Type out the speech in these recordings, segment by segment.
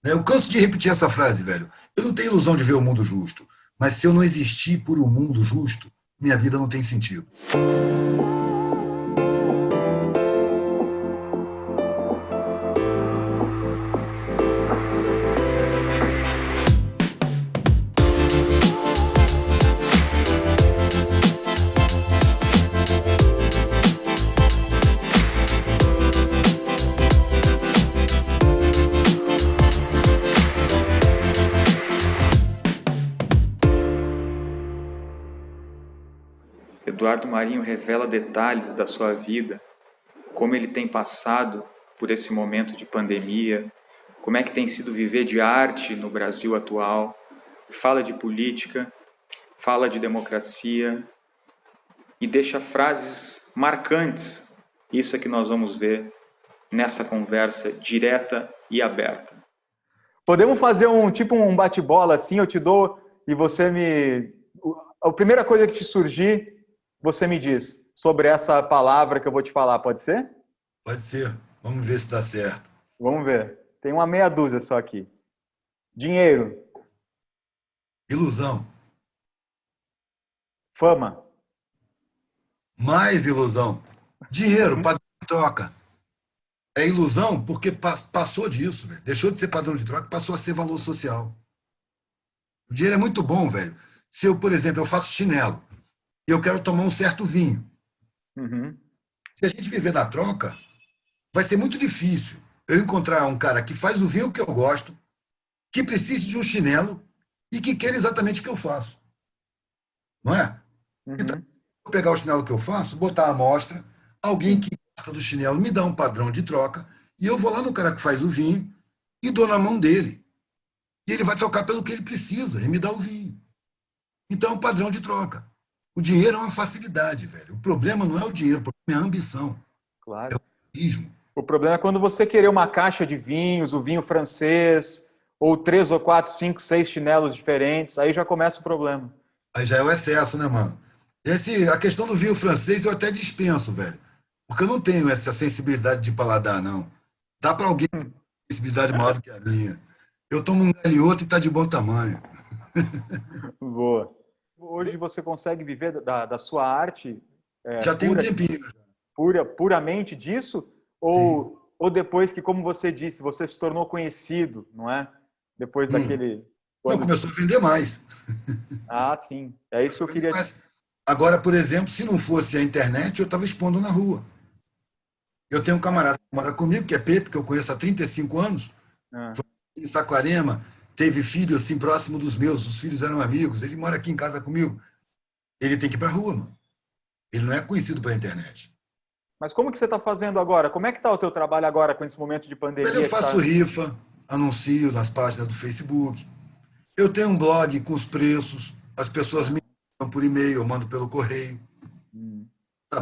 Né? Eu canso de repetir essa frase, velho. Eu não tenho ilusão de ver o mundo justo, mas se eu não existir por um mundo justo, minha vida não tem sentido. Eduardo Marinho revela detalhes da sua vida, como ele tem passado por esse momento de pandemia, como é que tem sido viver de arte no Brasil atual, fala de política, fala de democracia e deixa frases marcantes. Isso é que nós vamos ver nessa conversa direta e aberta. Podemos fazer um bate-bola assim, eu te dou e você me... A primeira coisa que te surgir, você me diz sobre essa palavra que eu vou te falar, pode ser? Pode ser. Vamos ver se dá certo. Vamos ver. Tem uma meia dúzia só aqui. Dinheiro. Ilusão. Fama. Mais ilusão. Dinheiro, padrão de troca. É ilusão porque passou disso, velho. Deixou de ser padrão de troca, passou a ser valor social. O dinheiro é muito bom, velho. Se eu, por exemplo, eu faço chinelo e eu quero tomar um certo vinho. Uhum. Se a gente viver da troca, vai ser muito difícil eu encontrar um cara que faz o vinho que eu gosto, que precise de um chinelo e que queira exatamente o que eu faço. Não é? Então, Uhum. vou pegar o chinelo que eu faço, botar a amostra, alguém que gosta do chinelo me dá um padrão de troca, e eu vou lá no cara que faz o vinho e dou na mão dele. E ele vai trocar pelo que ele precisa e me dá o vinho. Então é um padrão de troca. O dinheiro é uma facilidade, velho. O problema não é o dinheiro, o problema é a ambição. É Claro. o egoísmo. O problema é quando você querer uma caixa de vinhos, o vinho francês, ou 3 ou 4, 5, 6 chinelos diferentes, aí já começa o problema. Aí já é o excesso, né, mano? A questão do vinho francês eu até dispenso, velho. Porque eu não tenho essa sensibilidade de paladar, não. Dá para alguém ter uma sensibilidade maior do que a minha. Eu tomo um galinhoto e tá de bom tamanho. Boa. Hoje você consegue viver da sua arte Já tem um tempinho. puramente disso? Sim. Ou depois que, como você disse, você se tornou conhecido, não é? Depois daquele... Não, começou a vender mais. Ah, sim. É isso que eu queria... Agora, por exemplo, se não fosse a internet, eu estava expondo na rua. Eu tenho um camarada que mora comigo, que é Pepe, que eu conheço há 35 anos. Foi em Saquarema, teve filho assim próximo dos meus, os filhos eram amigos. Ele mora aqui em casa comigo. Ele tem que ir para a rua, mano. Ele não é conhecido pela internet. Mas como que você está fazendo agora? Como é que está o teu trabalho agora com esse momento de pandemia? Eu faço rifa, anuncio nas páginas do Facebook. Eu tenho um blog com os preços, as pessoas me mandam por e-mail, eu mando pelo correio.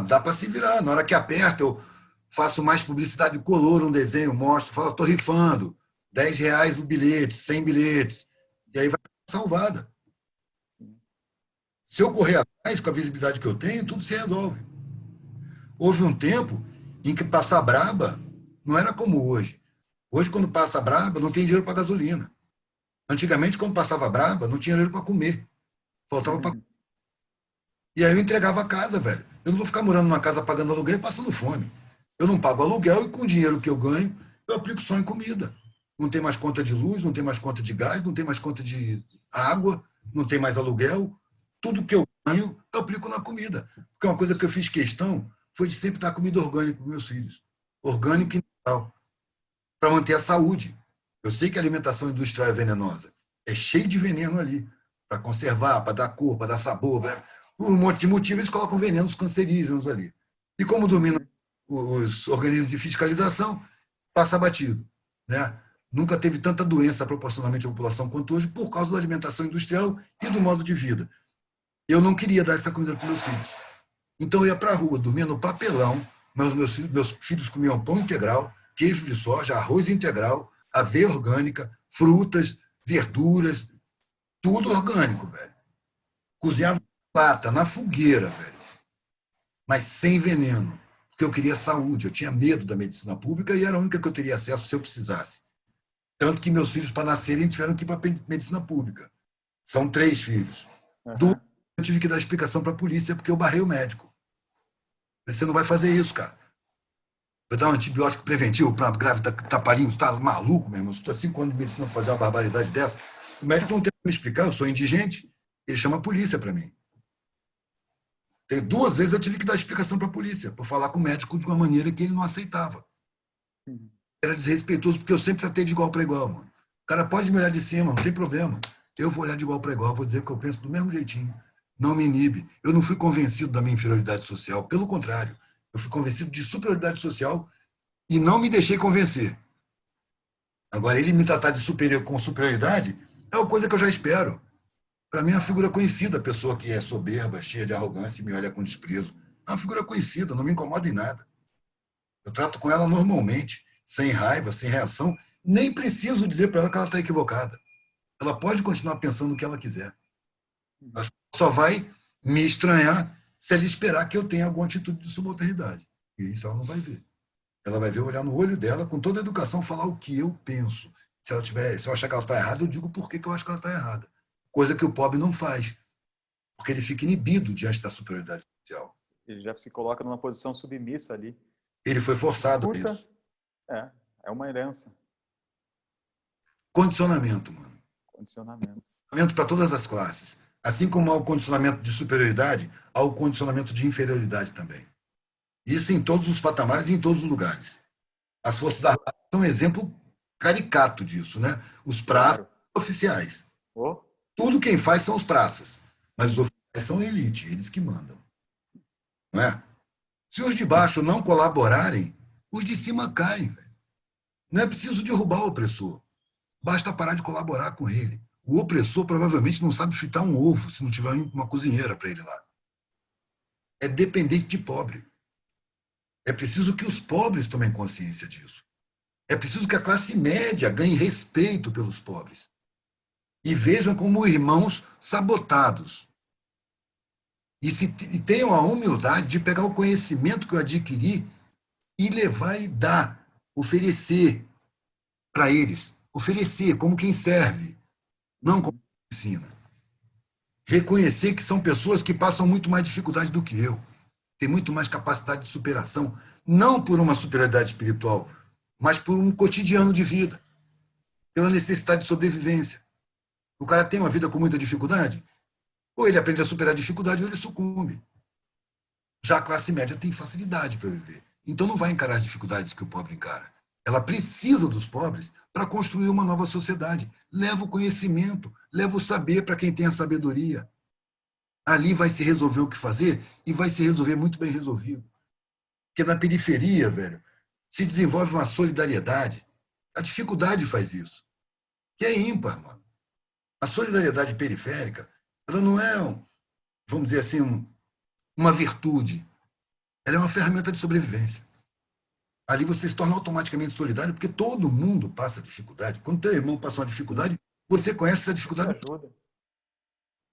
Dá para se virar. Na hora que aperta, eu faço mais publicidade, coloro um desenho, mostro, falo, estou rifando, R$ 10 o bilhete, 100 bilhetes, e aí vai salvada. Se eu correr atrás, com a visibilidade que eu tenho, tudo se resolve. Houve um tempo em que passar braba não era como hoje. Hoje, quando passa braba, não tem dinheiro para gasolina. Antigamente, quando passava braba, não tinha dinheiro para comer. Faltava para... E aí eu entregava a casa, velho. Eu não vou ficar morando numa casa pagando aluguel e passando fome. Eu não pago aluguel e com o dinheiro que eu ganho, eu aplico só em comida. Não tem mais conta de luz, não tem mais conta de gás, não tem mais conta de água, não tem mais aluguel. Tudo que eu ganho, eu aplico na comida. Porque uma coisa que eu fiz questão foi de sempre dar comida orgânica para meus filhos. Orgânica e natural. Para manter a saúde. Eu sei que a alimentação industrial é venenosa. É cheio de veneno ali. Para conservar, para dar cor, para dar sabor. Por um monte de motivos, eles colocam venenos cancerígenos ali. E como dominam os organismos de fiscalização, passa batido. Né? Nunca teve tanta doença proporcionalmente à população quanto hoje por causa da alimentação industrial e do modo de vida. Eu não queria dar essa comida para os meus filhos. Então eu ia para a rua, dormia no papelão, mas meus filhos comiam pão integral, queijo de soja, arroz integral, aveia orgânica, frutas, verduras, tudo orgânico, velho. Cozinhava lata, na fogueira, velho. Mas sem veneno. Porque eu queria saúde, eu tinha medo da medicina pública e era a única que eu teria acesso se eu precisasse. Tanto que meus filhos, para nascerem, tiveram que ir para medicina pública. São 3 filhos. Uhum. Eu tive que dar explicação para a polícia porque eu barrei o médico. Você não vai fazer isso, cara. Vai dar um antibiótico preventivo para grávida taparinho, você tá maluco mesmo? Eu estou há 5 anos de medicina para fazer uma barbaridade dessa. O médico não tem que me explicar, eu sou indigente. Ele chama a polícia para mim. Tem 2 vezes eu tive que dar explicação para a polícia, por falar com o médico de uma maneira que ele não aceitava. Era desrespeitoso, porque eu sempre tratei de igual para igual, mano. O cara pode me olhar de cima, não tem problema. Eu vou olhar de igual para igual, vou dizer que eu penso do mesmo jeitinho. Não me inibe. Eu não fui convencido da minha inferioridade social, pelo contrário. Eu fui convencido de superioridade social e não me deixei convencer. Agora, ele me tratar de superior com superioridade é uma coisa que eu já espero. Para mim, é uma figura conhecida, a pessoa que é soberba, cheia de arrogância e me olha com desprezo. É uma figura conhecida, não me incomoda em nada. Eu trato com ela normalmente, sem raiva, sem reação. Nem preciso dizer para ela que ela está equivocada. Ela pode continuar pensando o que ela quiser. Ela só vai me estranhar se ela esperar que eu tenha alguma atitude de subalternidade. E isso ela não vai ver. Ela vai ver, olhar no olho dela, com toda a educação, falar o que eu penso. Se eu achar que ela está errada, eu digo por que eu acho que ela está errada. Coisa que o pobre não faz. Porque ele fica inibido diante da superioridade social. Ele já se coloca numa posição submissa ali. Ele foi forçado a isso. É uma herança. Condicionamento, mano. Condicionamento. Condicionamento para todas as classes. Assim como há o condicionamento de superioridade, há o condicionamento de inferioridade também. Isso em todos os patamares e em todos os lugares. As Forças Armadas são um exemplo caricato disso, né? Os praças oficiais. Oh. Tudo quem faz são os praças. Mas os oficiais são a elite, eles que mandam. Não é? Se os de baixo não colaborarem, os de cima caem. Véio. Não é preciso derrubar o opressor. Basta parar de colaborar com ele. O opressor provavelmente não sabe fritar um ovo se não tiver uma cozinheira para ele lá. É dependente de pobre. É preciso que os pobres tomem consciência disso. É preciso que a classe média ganhe respeito pelos pobres. E vejam como irmãos sabotados. E tenham a humildade de pegar o conhecimento que eu adquiri e levar e dar, oferecer para eles. Oferecer como quem serve, não como quem ensina. Reconhecer que são pessoas que passam muito mais dificuldade do que eu. Têm muito mais capacidade de superação, não por uma superioridade espiritual, mas por um cotidiano de vida, pela necessidade de sobrevivência. O cara tem uma vida com muita dificuldade, ou ele aprende a superar a dificuldade ou ele sucumbe. Já a classe média tem facilidade para viver. Então não vai encarar as dificuldades que o pobre encara. Ela precisa dos pobres para construir uma nova sociedade. Leva o conhecimento, leva o saber para quem tem a sabedoria. Ali vai se resolver o que fazer e vai se resolver muito bem resolvido. Porque na periferia, velho, se desenvolve uma solidariedade. A dificuldade faz isso. Que é ímpar, mano. A solidariedade periférica, ela não é, vamos dizer assim, uma virtude. Ela é uma ferramenta de sobrevivência. Ali você se torna automaticamente solidário, porque todo mundo passa dificuldade. Quando teu irmão passa uma dificuldade, você conhece essa dificuldade.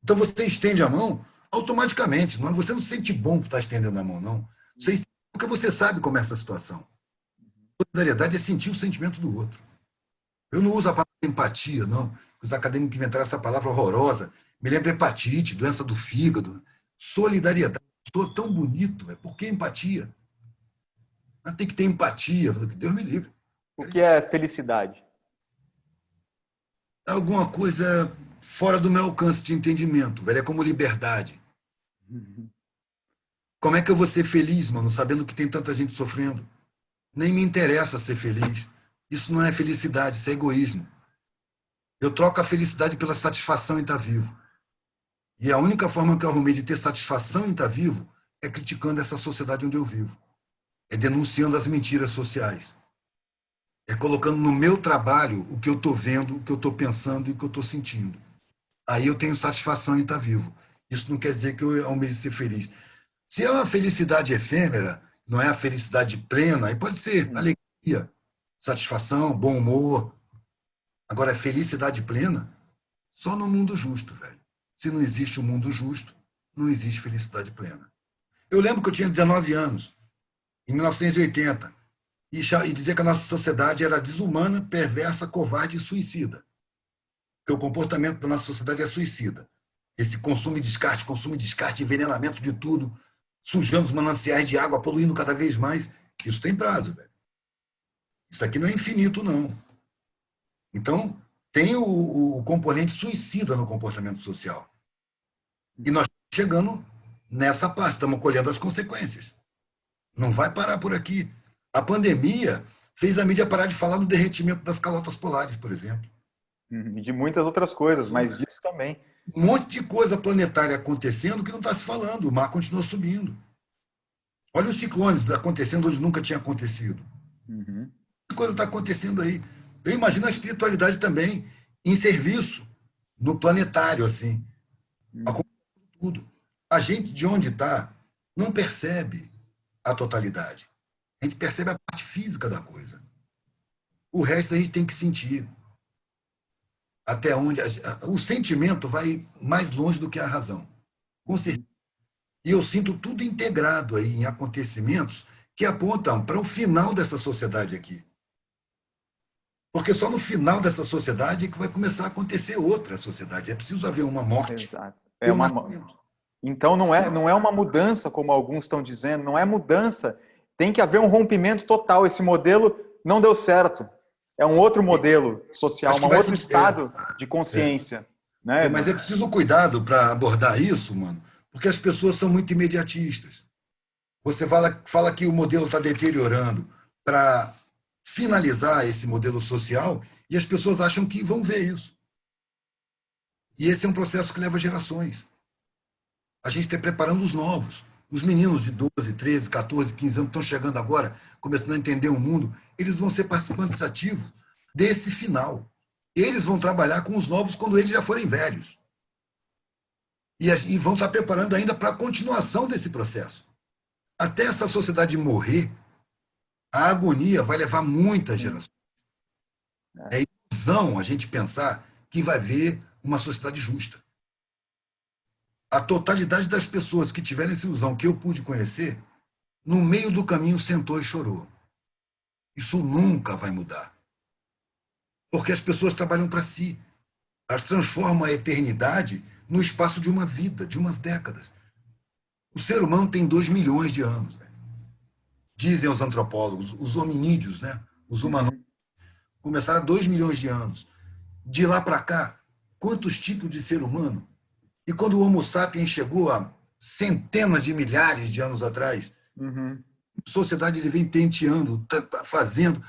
Então você estende a mão automaticamente. Não é? Você não se sente bom por estar estendendo a mão, não. Você estende porque você sabe como é essa situação. Solidariedade é sentir o sentimento do outro. Eu não uso a palavra empatia, não. Os acadêmicos inventaram essa palavra horrorosa. Me lembra hepatite, doença do fígado. Solidariedade. Sou tão bonito. Por que empatia? Tem que ter empatia. Deus me livre. O que é felicidade? Alguma coisa fora do meu alcance de entendimento, velho. É como liberdade. Como é que eu vou ser feliz, mano, sabendo que tem tanta gente sofrendo? Nem me interessa ser feliz. Isso não é felicidade, isso é egoísmo. Eu troco a felicidade pela satisfação em estar vivo. E a única forma que eu arrumei de ter satisfação em estar vivo é criticando essa sociedade onde eu vivo. É denunciando as mentiras sociais. É colocando no meu trabalho o que eu estou vendo, o que eu estou pensando e o que eu estou sentindo. Aí eu tenho satisfação em estar vivo. Isso não quer dizer que eu almeje ser feliz. Se é uma felicidade efêmera, não é a felicidade plena, aí pode ser alegria, satisfação, bom humor. Agora, felicidade plena, só no mundo justo, velho. Se não existe um mundo justo, não existe felicidade plena. Eu lembro que eu tinha 19 anos, em 1980. e dizer que a nossa sociedade era desumana, perversa, covarde e suicida. Porque o comportamento da nossa sociedade é suicida. Esse consumo e descarte, envenenamento de tudo, sujando os mananciais de água, poluindo cada vez mais. Isso tem prazo, velho. Isso aqui não é infinito, não. Então, tem o componente suicida no comportamento social. E nós estamos chegando nessa parte, estamos colhendo as consequências. Não vai parar por aqui. A pandemia fez a mídia parar de falar no derretimento das calotas polares, por exemplo. E de muitas outras coisas, mas disso também. Um monte de coisa planetária acontecendo que não está se falando. O mar continua subindo. Olha os ciclones acontecendo onde nunca tinha acontecido. Uhum. Que coisa está acontecendo aí? Eu imagino a espiritualidade também em serviço, no planetário, assim. Tudo. A gente, de onde está, não percebe a totalidade. A gente percebe a parte física da coisa. O resto a gente tem que sentir. Até onde o sentimento vai mais longe do que a razão. Com certeza. E eu sinto tudo integrado aí em acontecimentos que apontam para o final dessa sociedade aqui. Porque só no final dessa sociedade é que vai começar a acontecer outra sociedade. É preciso haver uma morte. Exato. Nascimento. Então não é uma mudança, como alguns estão dizendo, não é mudança. Tem que haver um rompimento total. Esse modelo não deu certo. É um outro modelo social, um outro estado de consciência. Né? Mas é preciso cuidado para abordar isso, mano, porque as pessoas são muito imediatistas. Você fala que o modelo está deteriorando para finalizar esse modelo social e as pessoas acham que vão ver isso. E esse é um processo que leva gerações. A gente está preparando os novos. Os meninos de 12, 13, 14, 15 anos que estão chegando agora, começando a entender o mundo, eles vão ser participantes ativos desse final. Eles vão trabalhar com os novos quando eles já forem velhos. E vão estar preparando ainda para a continuação desse processo. Até essa sociedade morrer, a agonia vai levar muitas gerações. É ilusão a gente pensar que vai haver uma sociedade justa. A totalidade das pessoas que tiverem essa ilusão que eu pude conhecer, no meio do caminho sentou e chorou. Isso nunca vai mudar. Porque as pessoas trabalham para si. Elas transformam a eternidade no espaço de uma vida, de umas décadas. O ser humano tem 2 milhões de anos. Né? Dizem os antropólogos, os hominídeos, né? Os humanoides, começaram há 2 milhões de anos. De lá para cá, quantos tipos de ser humano? E quando o Homo sapiens chegou a centenas de milhares de anos atrás, a sociedade ele vem tenteando, fazendo.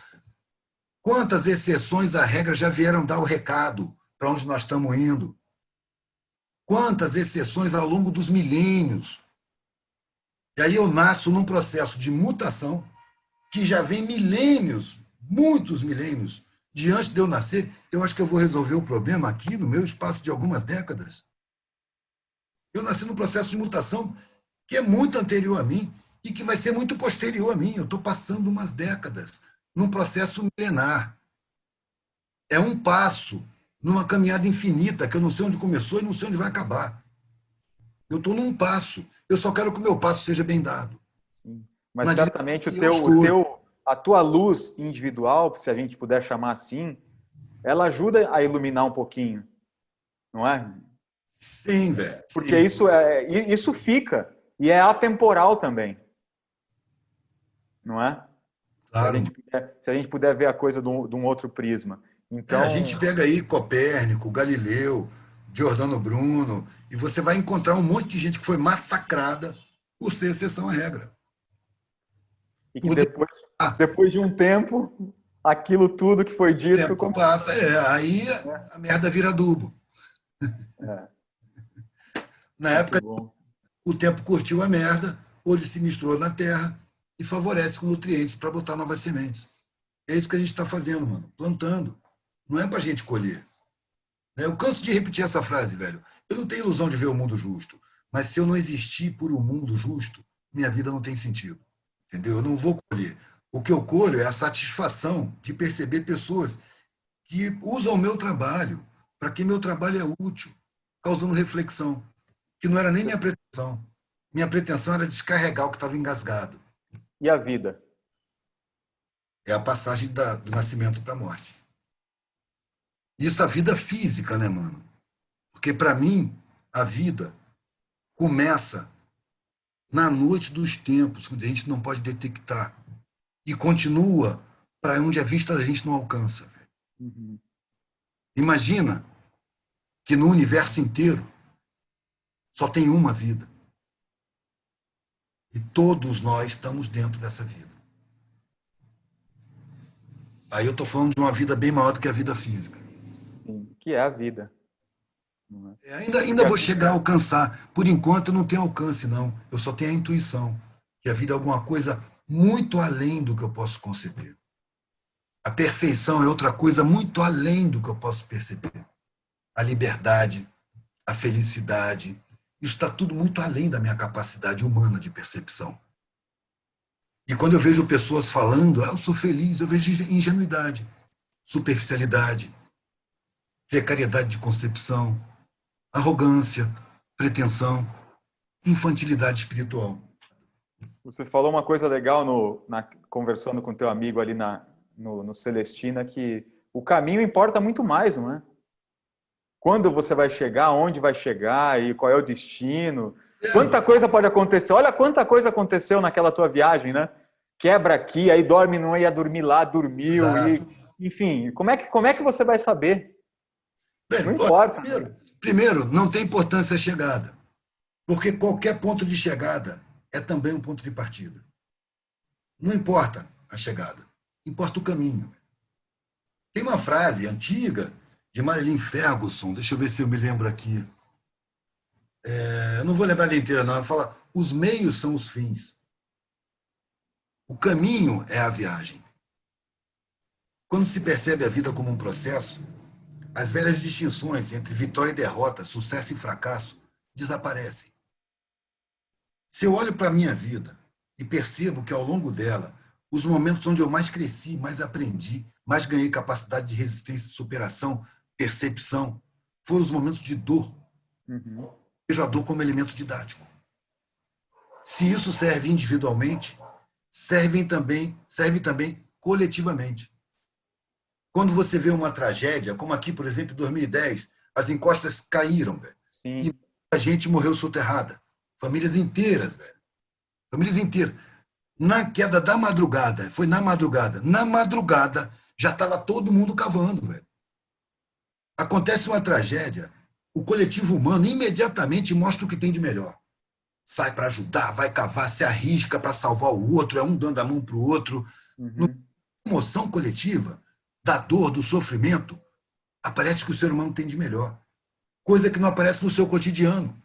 Quantas exceções à regra já vieram dar o recado para onde nós estamos indo? Quantas exceções ao longo dos milênios? E aí eu nasço num processo de mutação que já vem milênios, muitos milênios, de antes de eu nascer. Eu acho que eu vou resolver o problema aqui no meu espaço de algumas décadas. Eu nasci num processo de mutação que é muito anterior a mim e que vai ser muito posterior a mim. Eu estou passando umas décadas num processo milenar. É um passo numa caminhada infinita que eu não sei onde começou e não sei onde vai acabar. Eu estou num passo. Eu só quero que o meu passo seja bem dado. Sim. Mas certamente a tua luz individual, se a gente puder chamar assim, ela ajuda a iluminar um pouquinho, não é? Sim, velho. Porque isso fica e é atemporal também, não é? Claro. Se a gente puder ver a coisa de um outro prisma. Então, a gente pega aí Copérnico, Galileu, Giordano Bruno, e você vai encontrar um monte de gente que foi massacrada por ser exceção à regra. E que depois de um tempo, aquilo tudo que foi dito... O tempo passa, aí a merda vira adubo. Na época, o tempo curtiu a merda, hoje se misturou na terra e favorece com nutrientes para botar novas sementes. É isso que a gente está fazendo, mano. Plantando. Não é para a gente colher. Eu canso de repetir essa frase, velho. Eu não tenho ilusão de ver o mundo justo. Mas se eu não existir por um mundo justo, minha vida não tem sentido. Entendeu? Eu não vou colher. O que eu colho é a satisfação de perceber pessoas que usam o meu trabalho para que meu trabalho é útil, causando reflexão. Que não era nem minha pretensão. Minha pretensão era descarregar o que estava engasgado. E a vida? É a passagem do nascimento para a morte. Isso a vida física, né, mano? Porque para mim, a vida começa na noite dos tempos, quando a gente não pode detectar, e continua para onde a vista da gente não alcança. Uhum. Imagina que no universo inteiro só tem uma vida. E todos nós estamos dentro dessa vida. Aí eu estou falando de uma vida bem maior do que a vida física. Sim, que é a vida. Ainda vou chegar a alcançar. Por enquanto eu não tenho alcance, não. Eu só tenho a intuição. Que a vida é alguma coisa muito além do que eu posso conceber. A perfeição é outra coisa muito além do que eu posso perceber. A liberdade, a felicidade, isso está tudo muito além da minha capacidade humana de percepção. E quando eu vejo pessoas falando, eu sou feliz, eu vejo ingenuidade, superficialidade, precariedade de concepção, arrogância, pretensão, infantilidade espiritual. Você falou uma coisa legal conversando com teu amigo ali no Celestina, que o caminho importa muito mais, não é? Quando você vai chegar, onde vai chegar e qual é o destino. Quanta coisa pode acontecer. Olha quanta coisa aconteceu naquela tua viagem, né? Quebra aqui, aí dorme, não ia dormir lá, dormiu. E, enfim, como é que você vai saber? Bem, não importa. Primeiro, não tem importância a chegada. Porque qualquer ponto de chegada é também um ponto de partida. Não importa a chegada, importa o caminho. Tem uma frase antiga de Marilyn Ferguson, deixa eu ver se eu me lembro aqui. Eu não vou lembrar ela inteira, não. Ela fala: os meios são os fins. O caminho é a viagem. Quando se percebe a vida como um processo, as velhas distinções entre vitória e derrota, sucesso e fracasso, desaparecem. Se eu olho para a minha vida e percebo que ao longo dela, os momentos onde eu mais cresci, mais aprendi, mais ganhei capacidade de resistência, superação, percepção, foram os momentos de dor. Uhum. Vejo a dor como elemento didático. Se isso serve individualmente, serve também coletivamente. Quando você vê uma tragédia, como aqui, por exemplo, em 2010, as encostas caíram, velho. Sim. E a gente morreu soterrada. Famílias inteiras, velho. Famílias inteiras. Na queda da madrugada, foi na madrugada já estava todo mundo cavando, velho. Acontece uma tragédia, o coletivo humano imediatamente mostra o que tem de melhor. Sai para ajudar, vai cavar, se arrisca para salvar o outro, é um dando a mão para o outro. Uhum. Na emoção coletiva, da dor, do sofrimento, aparece o que o ser humano tem de melhor. Coisa que não aparece no seu cotidiano.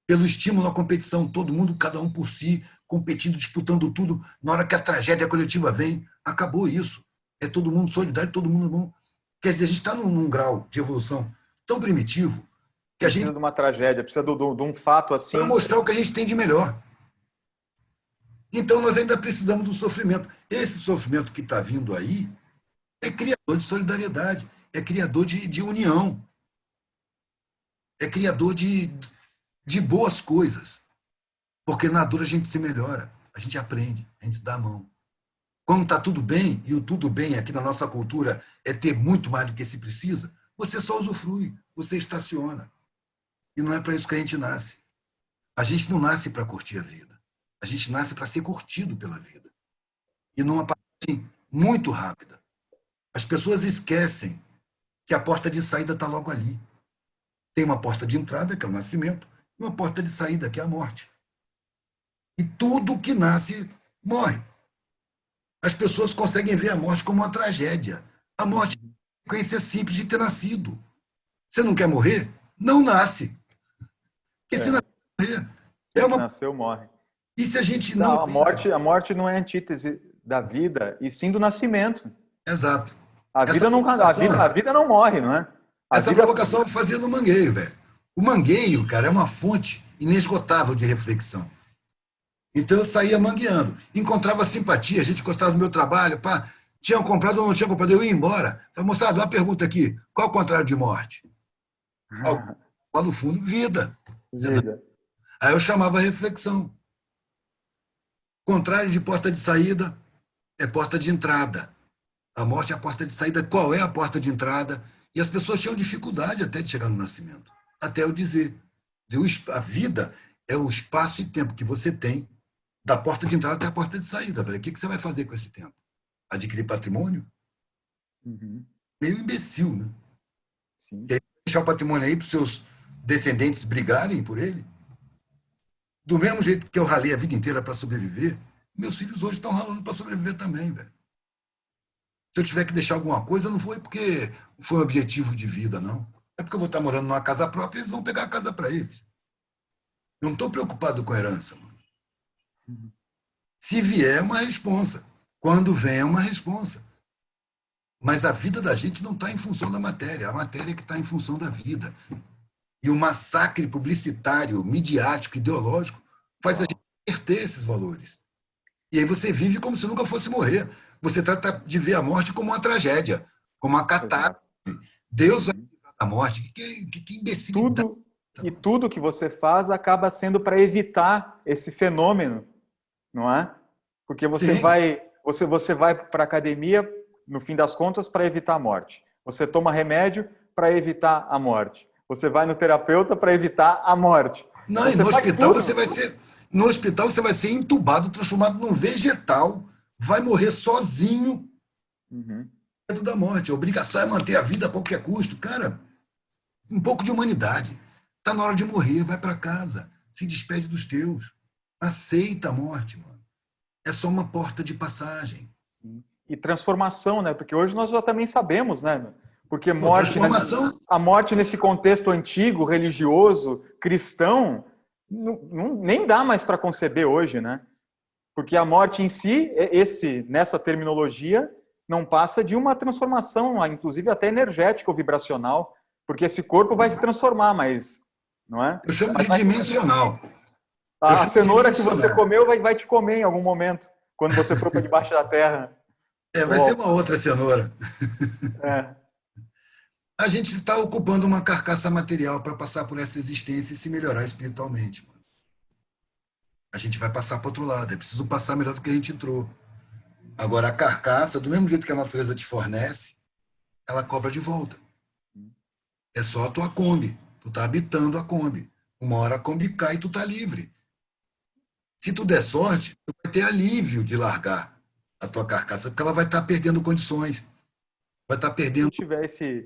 Pelo estímulo à competição, todo mundo, cada um por si, competindo, disputando tudo. Na hora que a tragédia coletiva vem, acabou isso. É todo mundo solidário, todo mundo bom. Quer dizer, a gente está num grau de evolução tão primitivo que a gente precisa de uma tragédia, precisa de um fato assim. Para mostrar o que a gente tem de melhor. Então, nós ainda precisamos do sofrimento. Esse sofrimento que está vindo aí é criador de solidariedade, é criador de união, é criador de boas coisas. Porque na dor a gente se melhora, a gente aprende, a gente se dá a mão. Quando está tudo bem, e o tudo bem aqui na nossa cultura é ter muito mais do que se precisa, você só usufrui, você estaciona. E não é para isso que a gente nasce. A gente não nasce para curtir a vida. A gente nasce para ser curtido pela vida. E numa passagem muito rápida. As pessoas esquecem que a porta de saída está logo ali. Tem uma porta de entrada, que é o nascimento, e uma porta de saída, que é a morte. E tudo que nasce morre. As pessoas conseguem ver a morte como uma tragédia. A morte é uma consequência simples de ter nascido. Você não quer morrer? Não nasce. Porque se nascer, nasceu, morre. E se a gente não... A morte não é antítese da vida, e sim do nascimento. Exato. A vida não morre, não é? Provocação eu fazia no Mangueio, velho. O Mangueio, cara, é uma fonte inesgotável de reflexão. Então eu saía mangueando. Encontrava simpatia, a gente gostava do meu trabalho, pá. Tinham comprado ou não tinham comprado, eu ia embora. Falei, moçada, uma pergunta aqui. Qual é o contrário de morte? Lá no fundo, vida. Aí eu chamava a reflexão. Contrário de porta de saída é porta de entrada. A morte é a porta de saída. Qual é a porta de entrada? E as pessoas tinham dificuldade até de chegar no nascimento. Até eu dizer. A vida é o espaço e tempo que você tem da porta de entrada até a porta de saída. Velho. O que você vai fazer com esse tempo? Adquirir patrimônio? Uhum. Meio imbecil, né? Sim. Quer deixar o patrimônio aí para os seus descendentes brigarem por ele? Do mesmo jeito que eu ralei a vida inteira para sobreviver, meus filhos hoje estão ralando para sobreviver também, velho. Se eu tiver que deixar alguma coisa, não foi porque foi um objetivo de vida, não. É porque eu vou estar morando numa casa própria e eles vão pegar a casa para eles. Eu não estou preocupado com a herança, mano. Uhum. Se vier, é uma responsa. Quando vem, é uma responsa. Mas a vida da gente não está em função da matéria. A matéria é que está em função da vida. E o massacre publicitário, midiático, ideológico, faz a gente perder esses valores. E aí você vive como se nunca fosse morrer. Você trata de ver a morte como uma tragédia, como uma catástrofe. Deus vai livrar da morte. Que imbecilidade. Tudo que você faz acaba sendo para evitar esse fenômeno, não é? Porque você vai para a academia, no fim das contas, para evitar a morte. Você toma remédio para evitar a morte. Você vai no terapeuta para evitar a morte. Não, e no hospital você vai ser entubado, transformado num vegetal, vai morrer sozinho dentro da morte. A obrigação é manter a vida a qualquer custo. Cara, um pouco de humanidade. Está na hora de morrer, vai para casa, se despede dos teus. Aceita a morte, mano. É só uma porta de passagem. Sim. E transformação, né? Porque hoje nós já também sabemos, né? Porque a morte nesse contexto antigo, religioso, cristão, nem dá mais para conceber hoje, né? Porque a morte em si, nessa terminologia, não passa de uma transformação, inclusive até energética ou vibracional, porque esse corpo vai se transformar, mas não é? Eu chamo de dimensional. A cenoura que você comeu vai te comer em algum momento, quando você for para debaixo da terra. Vai ser uma outra cenoura. É. A gente está ocupando uma carcaça material para passar por essa existência e se melhorar espiritualmente. Mano. A gente vai passar para o outro lado. É preciso passar melhor do que a gente entrou. Agora, a carcaça, do mesmo jeito que a natureza te fornece, ela cobra de volta. É só a tua Kombi. Tu está habitando a Kombi. Uma hora a Kombi cai e tu está livre. Se tu der sorte, tu vai ter alívio de largar a tua carcaça, porque ela vai estar perdendo condições. Vai estar perdendo.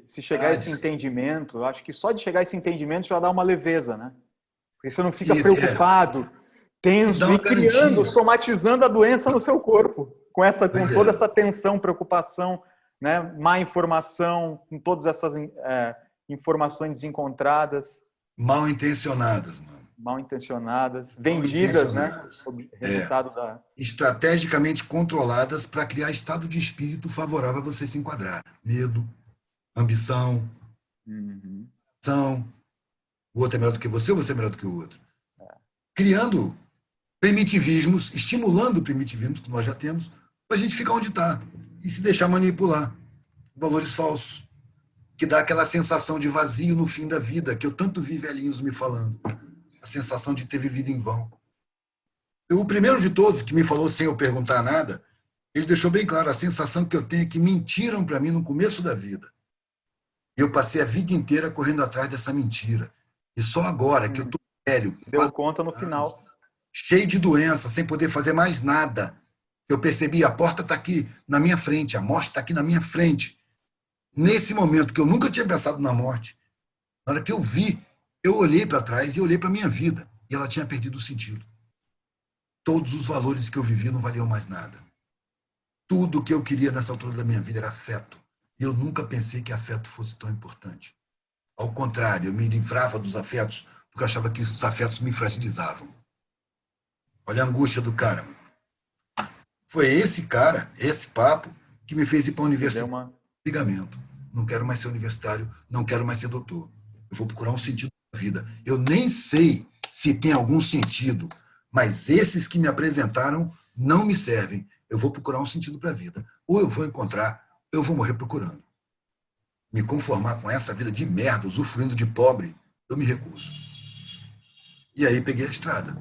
Se chegar a esse entendimento, acho que só de chegar a esse entendimento já dá uma leveza, né? Porque você não fica preocupado, tenso e criando, somatizando a doença no seu corpo, com toda essa tensão, preocupação, né? Má informação, com todas essas informações desencontradas. Mal intencionadas, mano. Mal intencionadas, vendidas, né? Resultado estrategicamente controladas para criar estado de espírito favorável a você se enquadrar. Medo, ambição, o outro é melhor do que você é melhor do que o outro. Criando primitivismos, estimulando o primitivismo que nós já temos, para a gente ficar onde está e se deixar manipular. Valores falsos, que dá aquela sensação de vazio no fim da vida, que eu tanto vi velhinhos me falando. A sensação de ter vivido em vão. O primeiro de todos, que me falou sem eu perguntar nada, ele deixou bem claro a sensação que eu tenho é que mentiram para mim no começo da vida. Eu passei a vida inteira correndo atrás dessa mentira. E só agora que eu estou velho, deu conta no final, cheio de doença, sem poder fazer mais nada, eu percebi, a porta está aqui na minha frente, a morte está aqui na minha frente. Nesse momento que eu nunca tinha pensado na morte, na hora que eu vi, eu olhei para trás e olhei para a minha vida. E ela tinha perdido o sentido. Todos os valores que eu vivia não valiam mais nada. Tudo que eu queria nessa altura da minha vida era afeto. E eu nunca pensei que afeto fosse tão importante. Ao contrário, eu me livrava dos afetos porque eu achava que os afetos me fragilizavam. Olha a angústia do cara. Foi esse cara, esse papo, que me fez ir para a universidade. Ligamento. Não quero mais ser universitário, não quero mais ser doutor. Eu vou procurar um sentido da vida. Eu nem sei se tem algum sentido, mas esses que me apresentaram não me servem. Eu vou procurar um sentido para a vida. Ou eu vou encontrar, eu vou morrer procurando. Me conformar com essa vida de merda, usufruindo de pobre, eu me recuso. E aí peguei a estrada.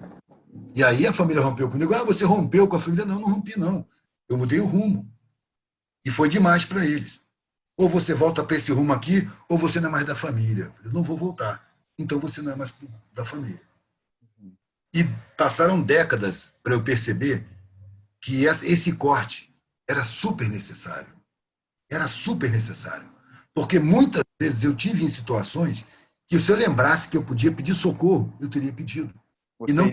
E aí a família rompeu comigo. Você rompeu com a família? Não, não rompi, não. Eu mudei o rumo. E foi demais para eles. Ou você volta para esse rumo aqui, ou você não é mais da família. Eu não vou voltar. Então você não é mais da família. E passaram décadas para eu perceber que esse corte era super necessário. Era super necessário. Porque muitas vezes eu tive em situações que, se eu lembrasse que eu podia pedir socorro, eu teria pedido. Você E não,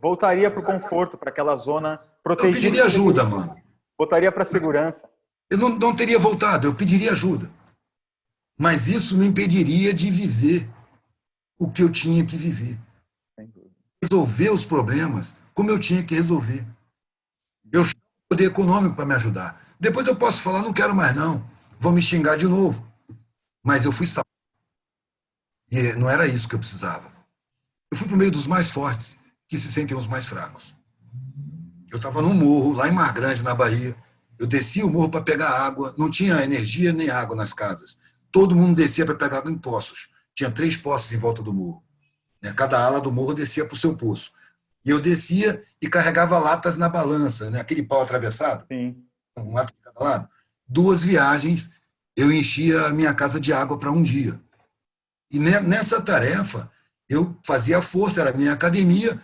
voltaria para o conforto, para aquela zona eu protegida. pediria ajuda, mano. Voltaria para a segurança. Eu não teria voltado, eu pediria ajuda. Mas isso me impediria de viver o que eu tinha que viver. Resolver os problemas como eu tinha que resolver. Eu tinha poder econômico para me ajudar. Depois eu posso falar, não quero mais não, vão me xingar de novo. Mas eu fui salvo. E não era isso que eu precisava. Eu fui para o meio dos mais fortes, que se sentem os mais fracos. Eu estava num morro, lá em Mar Grande, na Bahia. Eu descia o morro para pegar água, não tinha energia nem água nas casas. Todo mundo descia para pegar água em poços. Tinha 3 poços em volta do morro. Cada ala do morro descia para o seu poço. E eu descia e carregava latas na balança, aquele pau atravessado, Sim. um lado de cada lado. 2 viagens eu enchia a minha casa de água para um dia. E nessa tarefa eu fazia força, era a minha academia,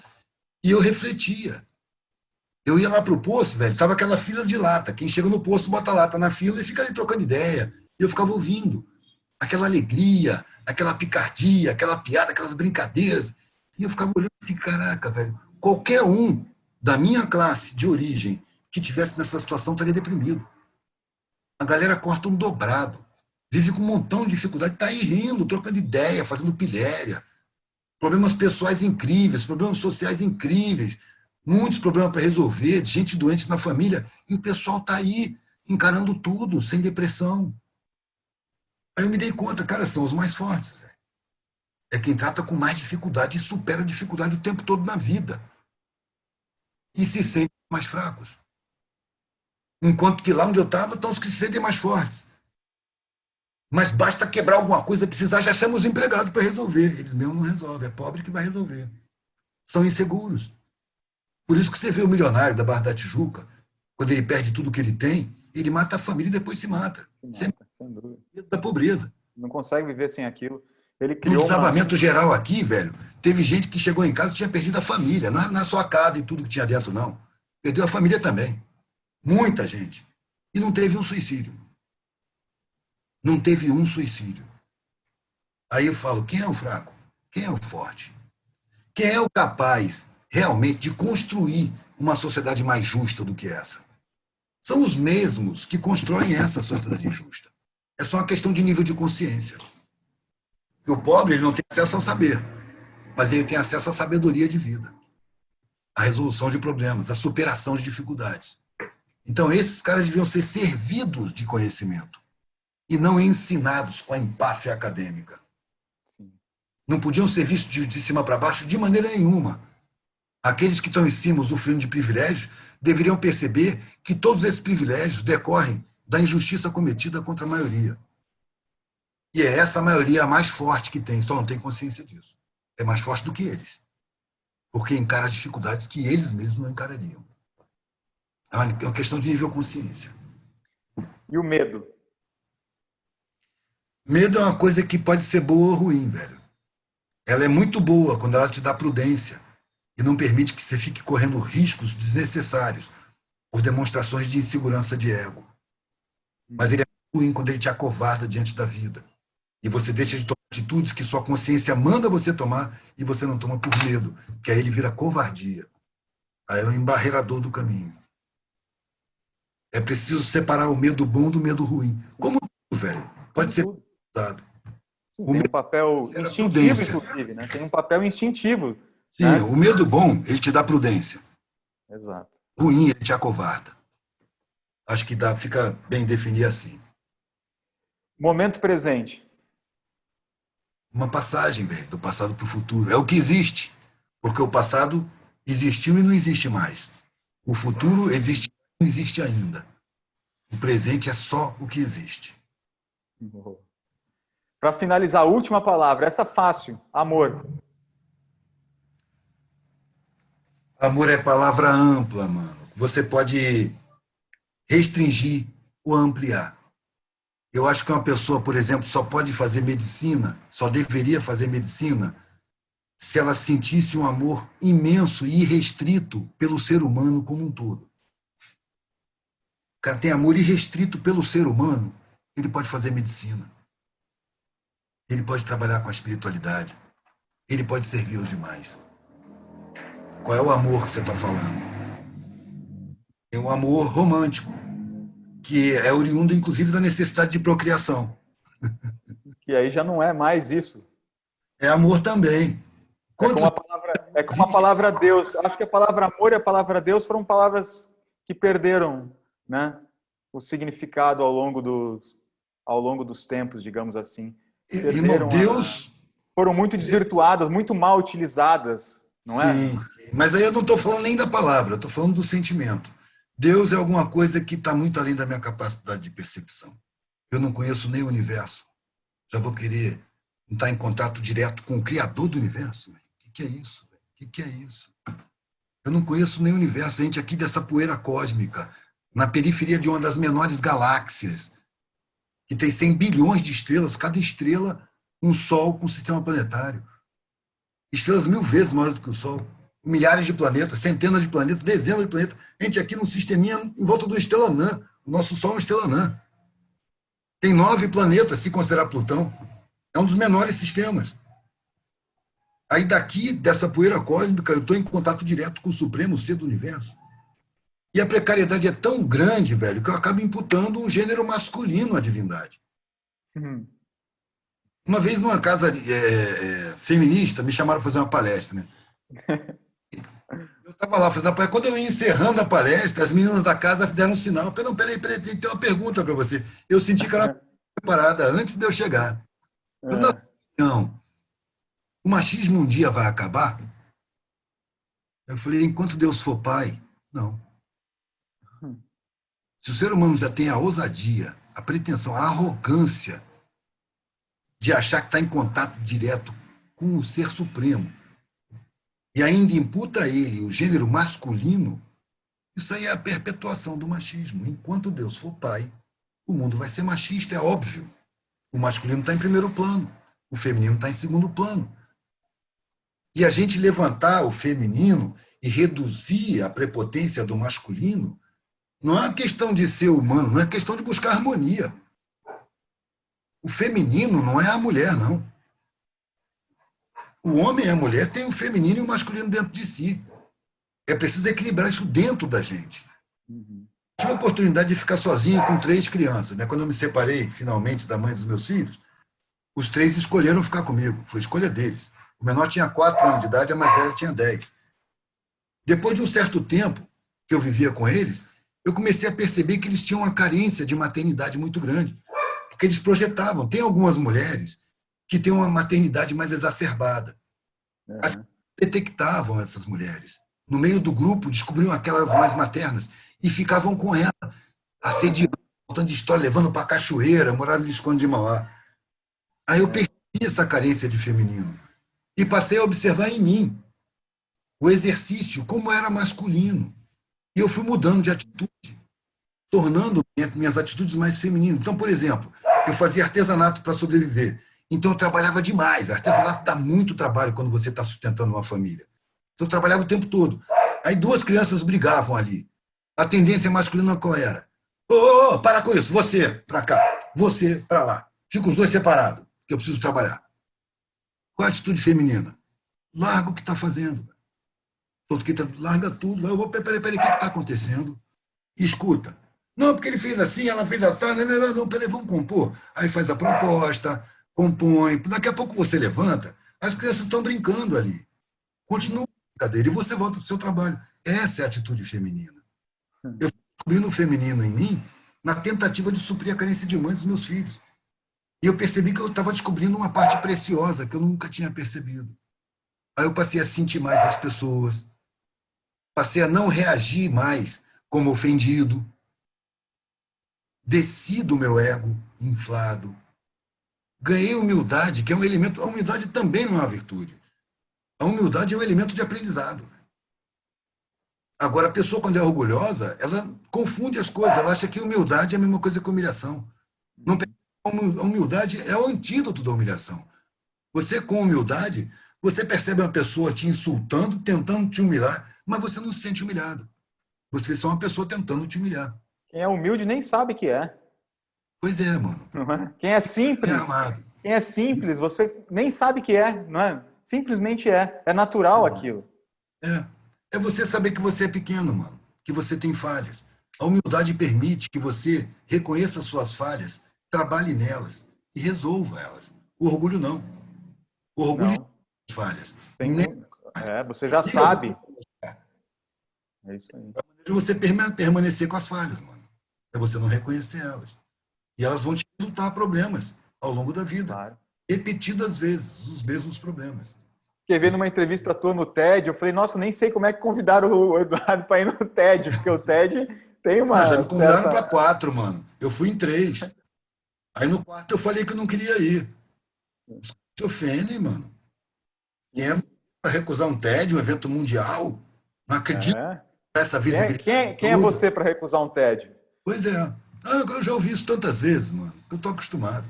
e eu refletia. Eu ia lá para o poço, velho, tava aquela fila de lata. Quem chega no poço bota a lata na fila e fica ali trocando ideia. E eu ficava ouvindo aquela alegria, aquela picardia, aquela piada, aquelas brincadeiras. E eu ficava olhando assim, caraca, velho, qualquer um da minha classe de origem que tivesse nessa situação estaria deprimido. A galera corta um dobrado, vive com um montão de dificuldade, está aí rindo, trocando ideia, fazendo pilhéria. Problemas pessoais incríveis, problemas sociais incríveis, muitos problemas para resolver, gente doente na família, e o pessoal está aí encarando tudo, sem depressão. Aí eu me dei conta, cara, são os mais fortes. Véio. É quem trata com mais dificuldade e supera a dificuldade o tempo todo na vida. E se sentem mais fracos. Enquanto que lá onde eu estava estão os que se sentem mais fortes. Mas basta quebrar alguma coisa, precisar, já chamamos empregado para resolver. Eles mesmo não resolvem, é pobre que vai resolver. São inseguros. Por isso que você vê o milionário da Barra da Tijuca, quando ele perde tudo que ele tem, ele mata a família e depois se mata. Sem dúvida. Da pobreza. Não consegue viver sem aquilo. Ele No criou desabamento geral aqui, velho, teve gente que chegou em casa e tinha perdido a família. Não é só a casa e tudo que tinha dentro, não. Perdeu a família também. Muita gente. E não teve um suicídio. Não teve um suicídio. Aí eu falo, quem é o fraco? Quem é o forte? Quem é o capaz, realmente, de construir uma sociedade mais justa do que essa? São os mesmos que constroem essa sociedade injusta. É só uma questão de nível de consciência. O pobre ele não tem acesso ao saber, mas ele tem acesso à sabedoria de vida, à resolução de problemas, à superação de dificuldades. Então, esses caras deviam ser servidos de conhecimento e não ensinados com a empáfia acadêmica. Não podiam ser vistos de cima para baixo de maneira nenhuma. Aqueles que estão em cima usufruindo de privilégios deveriam perceber que todos esses privilégios decorrem da injustiça cometida contra a maioria. E é essa maioria a mais forte que tem, só não tem consciência disso. É mais forte do que eles. Porque encara as dificuldades que eles mesmos não encarariam. É uma questão de nível de consciência. E o medo? Medo é uma coisa que pode ser boa ou ruim, velho. Ela é muito boa quando ela te dá prudência e não permite que você fique correndo riscos desnecessários por demonstrações de insegurança de ego. Mas ele é ruim quando ele te acovarda diante da vida. E você deixa de tomar atitudes que sua consciência manda você tomar e você não toma por medo, que aí ele vira covardia. Aí é o embarreirador do caminho. É preciso separar o medo bom do medo ruim. Como tudo, velho. Pode ser usado. Sim, tem um papel instintivo, inclusive, né? Tem um papel instintivo. Sim, né? O medo bom, ele te dá prudência. Exato. O ruim, ele te acovarda. Acho que fica bem definir assim. Momento presente. Uma passagem, velho, do passado para o futuro. É o que existe. Porque o passado existiu e não existe mais. O futuro existe e não existe ainda. O presente é só o que existe. Para finalizar, a última palavra. Essa fácil. Amor. Amor é palavra ampla, mano. Você pode restringir ou ampliar? Eu acho que uma pessoa, por exemplo, só pode fazer medicina, só deveria fazer medicina, se ela sentisse um amor imenso e irrestrito pelo ser humano como um todo. O cara tem amor irrestrito pelo ser humano, ele pode fazer medicina. Ele pode trabalhar com a espiritualidade. Ele pode servir aos demais. Qual é o amor que você está falando? É um amor romântico, que é oriundo, inclusive, da necessidade de procriação. Que aí já não é mais isso. É amor também. É como a palavra Deus. Acho que a palavra amor e a palavra Deus foram palavras que perderam, né, o significado ao longo dos tempos, digamos assim. Irmão, Deus... Foram muito desvirtuadas, muito mal utilizadas, não é? Sim, sim. Mas aí eu não estou falando nem da palavra, eu estou falando do sentimento. Deus é alguma coisa que está muito além da minha capacidade de percepção. Eu não conheço nem o universo. Já vou querer estar em contato direto com o Criador do universo? O que é isso? O que é isso? Eu não conheço nem o universo. A gente aqui dessa poeira cósmica, na periferia de uma das menores galáxias, que tem 100 bilhões de estrelas, cada estrela um Sol com um sistema planetário. Estrelas 1000 vezes maiores do que o Sol. Milhares de planetas, centenas de planetas, dezenas de planetas. A gente aqui num sisteminha em volta do estrela anã. O nosso Sol é uma estrela anã. Tem 9 planetas, se considerar Plutão. É um dos menores sistemas. Aí daqui, dessa poeira cósmica, eu estou em contato direto com o Supremo Ser do Universo. E a precariedade é tão grande, velho, que eu acabo imputando um gênero masculino à divindade. Uhum. Uma vez, numa casa feminista, me chamaram para fazer uma palestra. Né? Eu estava lá fazendo a palestra. Quando eu ia encerrando a palestra, as meninas da casa deram um sinal. Não, peraí, tem uma pergunta para você. Eu senti que era preparada antes de eu chegar. Não, o machismo um dia vai acabar? Eu falei, enquanto Deus for pai, não. Se o ser humano já tem a ousadia, a pretensão, a arrogância de achar que está em contato direto com o Ser Supremo e ainda imputa a ele o gênero masculino, isso aí é a perpetuação do machismo. Enquanto Deus for pai, o mundo vai ser machista, é óbvio. O masculino está em primeiro plano, o feminino está em segundo plano. E a gente levantar o feminino e reduzir a prepotência do masculino não é uma questão de ser humano, não é questão de buscar harmonia. O feminino não é a mulher, não. O homem e a mulher têm o feminino e o masculino dentro de si. É preciso equilibrar isso dentro da gente. Tive a oportunidade de ficar sozinho com 3 crianças. Né? Quando eu me separei, finalmente, da mãe dos meus filhos, os 3 escolheram ficar comigo. Foi escolha deles. O menor tinha 4 anos de idade, a mais velha tinha 10. Depois de um certo tempo que eu vivia com eles, eu comecei a perceber que eles tinham uma carência de maternidade muito grande. Porque eles projetavam. Tem algumas mulheres que têm uma maternidade mais exacerbada. As detectavam essas mulheres. No meio do grupo, descobriam aquelas mais maternas e ficavam com ela, assediando, contando de história, levando para a cachoeira, morava em Visconde de Mauá. Aí eu percebi essa carência de feminino e passei a observar em mim o exercício, como era masculino. E eu fui mudando de atitude, tornando minhas atitudes mais femininas. Então, por exemplo, eu fazia artesanato para sobreviver. Então, eu trabalhava demais. Artesanato dá muito trabalho quando você está sustentando uma família. Então, eu trabalhava o tempo todo. Aí 2 crianças brigavam ali. A tendência masculina qual era? Para com isso. Você para cá. Você para lá. Fica os 2 separados, que eu preciso trabalhar. Qual a atitude feminina? Larga o que está fazendo. Larga tudo. Peraí, o que está acontecendo? Escuta. Não, porque ele fez assim, ela fez assim. Não, peraí, vamos compor. Aí faz a proposta, compõe. Daqui a pouco você levanta, as crianças estão brincando ali. Continua a brincadeira e você volta para o seu trabalho. Essa é a atitude feminina. Eu fui descobrindo o feminino em mim na tentativa de suprir a carência de mãe dos meus filhos. E eu percebi que eu estava descobrindo uma parte preciosa que eu nunca tinha percebido. Aí eu passei a sentir mais as pessoas, passei a não reagir mais como ofendido, desci do meu ego inflado, ganhei humildade, que é um elemento. A humildade também não é uma virtude. A humildade é um elemento de aprendizado. Agora, a pessoa, quando é orgulhosa, ela confunde as coisas. Ela acha que humildade é a mesma coisa que humilhação. Não, a humildade é o antídoto da humilhação. Você, com humildade, você percebe uma pessoa te insultando, tentando te humilhar, mas você não se sente humilhado. Você é só uma pessoa tentando te humilhar. Quem é humilde nem sabe que é. Pois é, mano. Não é? Quem é simples, você nem sabe que é, não é? Simplesmente é. É natural aquilo. É você saber que você é pequeno, mano. Que você tem falhas. A humildade permite que você reconheça suas falhas, trabalhe nelas e resolva elas. O orgulho não. O orgulho Não. tem falhas. Você já sabe. É isso aí. É você permanecer com as falhas, mano. É você não reconhecer elas. E elas vão te resultar problemas ao longo da vida. Claro. Repetidas vezes, os mesmos problemas. Fiquei vendo uma entrevista tua no TED, eu falei, nossa, nem sei como é que convidaram o Eduardo para ir no TED, porque o TED tem uma... Já me convidaram para 4, mano. Eu fui em 3. Aí no 4 eu falei que eu não queria ir. Os caras se ofendem, mano. Quem é para recusar um TED, um evento mundial? Não acredito nessa visibilidade. Quem é você para recusar um TED? Pois é. Eu já ouvi isso tantas vezes, mano. Eu estou acostumado.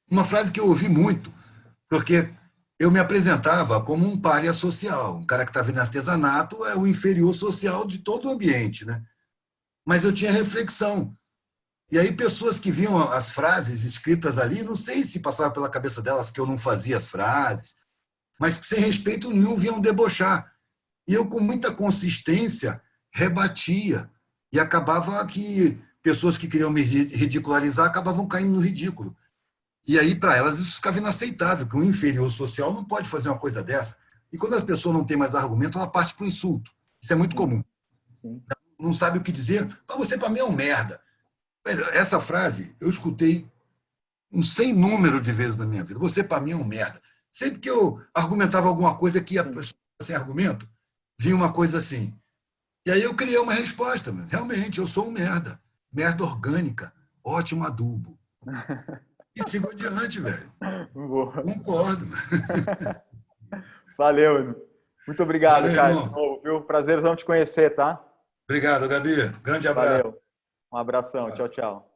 Uma frase que eu ouvi muito, porque eu me apresentava como um pária social. Um cara que estava em artesanato é o inferior social de todo o ambiente, né? Mas eu tinha reflexão. E aí pessoas que viam as frases escritas ali, não sei se passava pela cabeça delas que eu não fazia as frases, mas que sem respeito nenhum vinham debochar. E eu, com muita consistência, rebatia. E acabava que pessoas que queriam me ridicularizar acabavam caindo no ridículo. E aí, para elas, isso ficava inaceitável, que um inferior social não pode fazer uma coisa dessa. E quando a pessoa não tem mais argumento, ela parte para o insulto. Isso é muito comum. Sim. Não sabe o que dizer. Você, para mim, é um merda. Essa frase eu escutei um sem número de vezes na minha vida. Você, para mim, é um merda. Sempre que eu argumentava alguma coisa que a pessoa sem argumento, vinha uma coisa assim. E aí eu criei uma resposta. Realmente, eu sou um merda. Merda orgânica. Ótimo adubo. E sigo adiante, velho. Boa. Concordo. Valeu. Muito obrigado, Valeu, cara. irmão. De novo, viu? Prazerzão te conhecer, tá? Obrigado, Gabi. Grande abraço. Valeu. Um abração. Tchau, tchau.